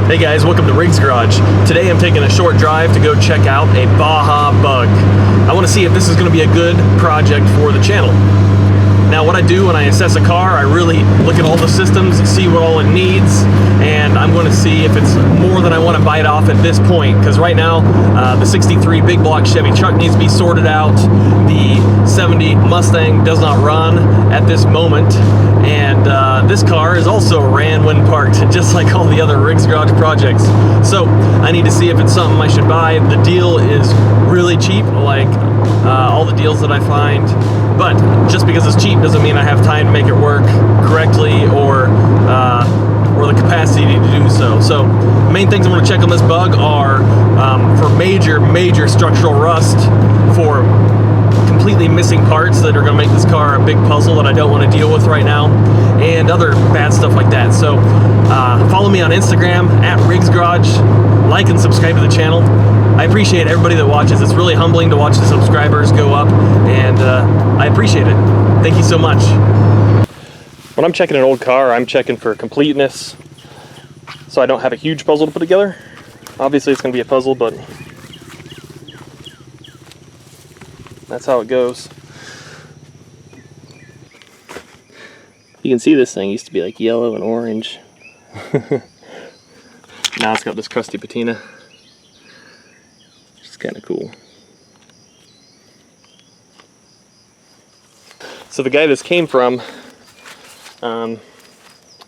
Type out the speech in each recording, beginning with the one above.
Hey guys, welcome to Riggs Garage. Today I'm taking a short drive to go check out a Baja bug. I want to see if this is going to be a good project for the channel. Now what I do when I assess a car, I really look at all the systems, see what all it needs, and I'm going to see if it's more than I want to bite off at this point. Because right now, the 63 big block Chevy truck needs to be sorted out. The 70 Mustang does not run at this moment. And this car is also ran when parked, just like all the other Riggs Garage projects. So I need to see if it's something I should buy. The deal is really cheap, like all the deals that I find. But just because it's cheap doesn't mean I have time to make it work correctly or the capacity to do so. So main things I'm going to check on this bug are for major structural rust, for completely missing parts that are going to make this car a big puzzle that I don't want to deal with right now, and other bad stuff like that. So follow me on Instagram at Riggs Garage, like and subscribe to the channel. I appreciate everybody that watches. It's really humbling to watch the subscribers go up, and I appreciate it. Thank you so much. When I'm checking an old car, I'm checking for completeness, so I don't have a huge puzzle to put together. Obviously it's going to be a puzzle, but that's how it goes. You can see this thing used to be like yellow and orange. Now it's got this crusty patina, which is kind of cool. So the guy this came from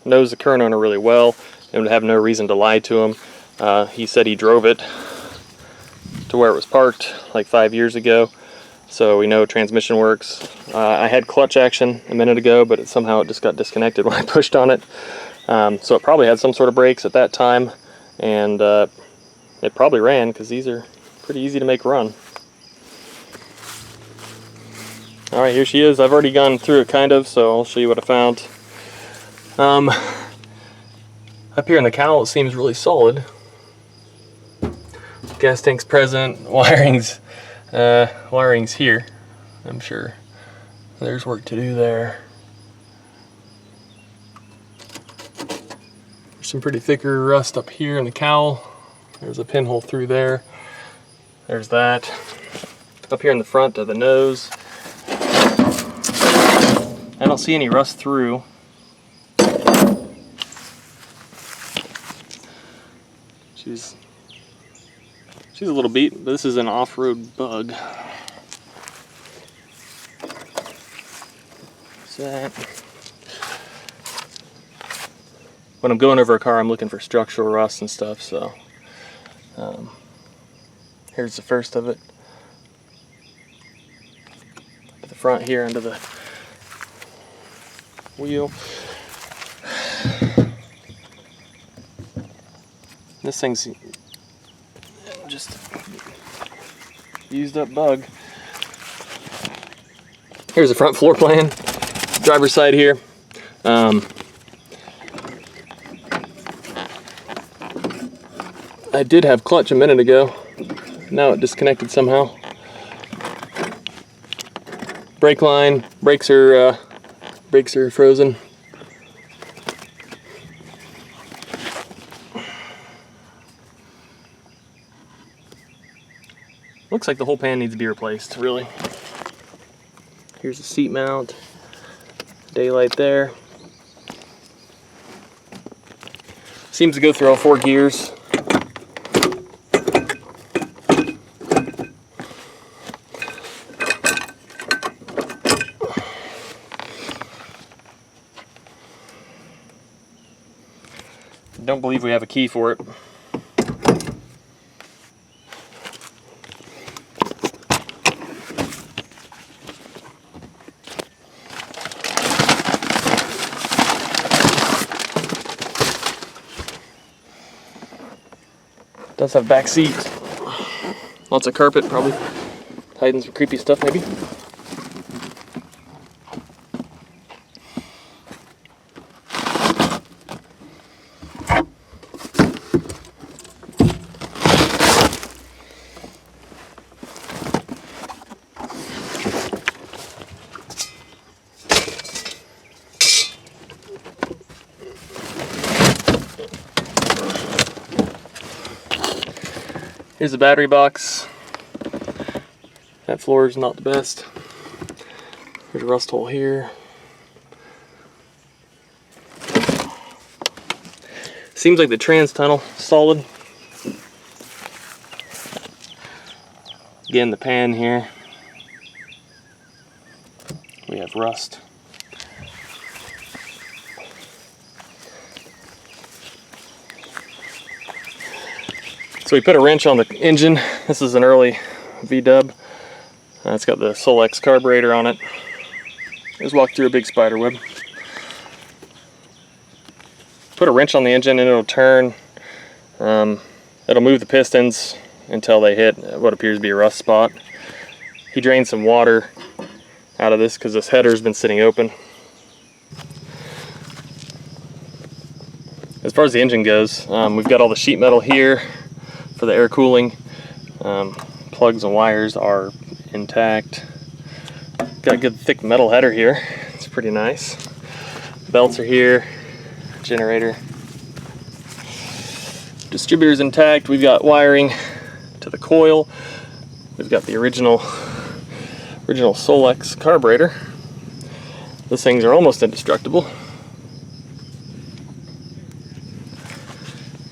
knows the current owner really well and would have no reason to lie to him. He said he drove it to where it was parked like 5 years ago. So we know transmission works. I had clutch action a minute ago, but somehow it just got disconnected when I pushed on it. So it probably had some sort of brakes at that time, and it probably ran, because these are pretty easy to make run. Alright, here she is. I've already gone through it kind of, so I'll show you what I found. Up here in the cowl it seems really solid. Gas tank's present, wiring's here, I'm sure. There's work to do there. There's some pretty thicker rust up here in the cowl. There's a pinhole through there. There's that. Up here in the front of the nose, I don't see any rust through. She's a little beat, but this is an off-road bug. What's that? When I'm going over a car, I'm looking for structural rust and stuff, so here's the first of it. At the front here under the wheel. This thing's just used up bug. Here's the front floor plan, driver's side here. I did have clutch a minute ago. Now it disconnected somehow. Brake line, brakes are frozen. Looks like the whole pan needs to be replaced, really. Here's the seat mount, daylight there. Seems to go through all 4 gears. Don't believe we have a key for it. Does have back seat. Lots of carpet, probably hiding some creepy stuff maybe. Here's the battery box. That floor is not the best. There's a rust hole here. Seems like the trans tunnel is solid. Again, the pan here. We have rust. So we put a wrench on the engine. This is an early V-dub. It's got the Solex carburetor on it. Let's walk through a big spider web. Put a wrench on the engine and it'll turn. It'll move the pistons until they hit what appears to be a rust spot. He drained some water out of this because this header's been sitting open. As far as the engine goes, we've got all the sheet metal here for the air cooling. Plugs and wires are intact. Got a good thick metal header here. It's pretty nice. Belts are here. Generator. Distributor's intact. We've got wiring to the coil. We've got the original Solex carburetor. Those things are almost indestructible.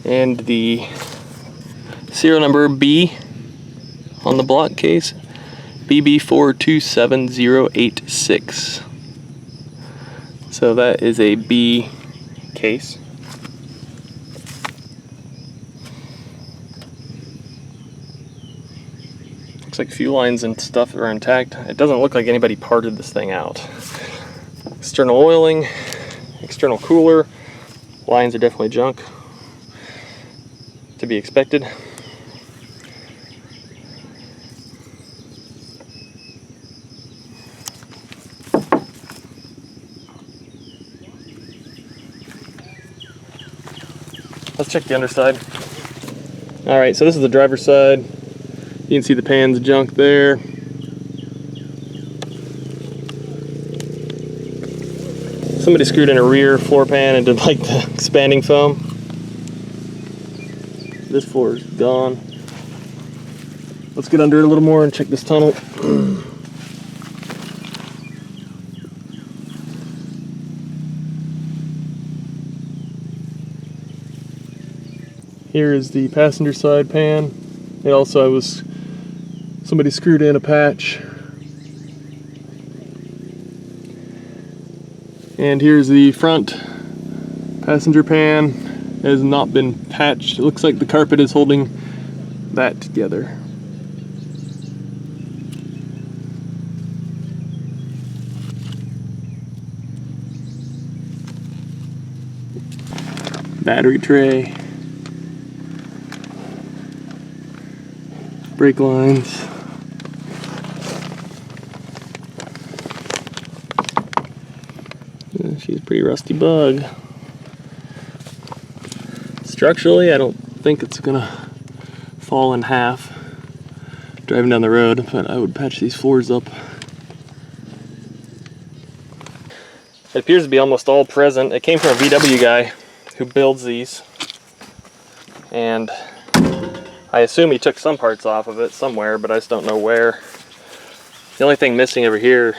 And the serial number B on the block case, BB427086. So that is a B case. Looks like fuel lines and stuff are intact. It doesn't look like anybody parted this thing out. External oiling, external cooler, lines are definitely junk. To be expected. Let's check the underside. Alright, so this is the driver's side. You can see the pan's junk there. Somebody screwed in a rear floor pan and did like the expanding foam. This floor is gone. Let's get under it a little more and check this tunnel. Here is the passenger side pan. It also somebody screwed in a patch. And here's the front passenger pan. It has not been patched. It looks like the carpet is holding that together. Battery tray. Brake lines. She's a pretty rusty bug. Structurally, I don't think it's gonna fall in half driving down the road, but I would patch these floors up. It appears to be almost all present. It came from a VW guy who builds these, and I assume he took some parts off of it somewhere, but I just don't know where. The only thing missing over here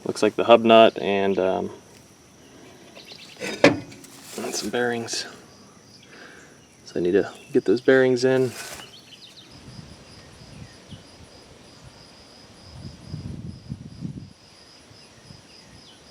looks like the hub nut and some bearings. So I need to get those bearings in.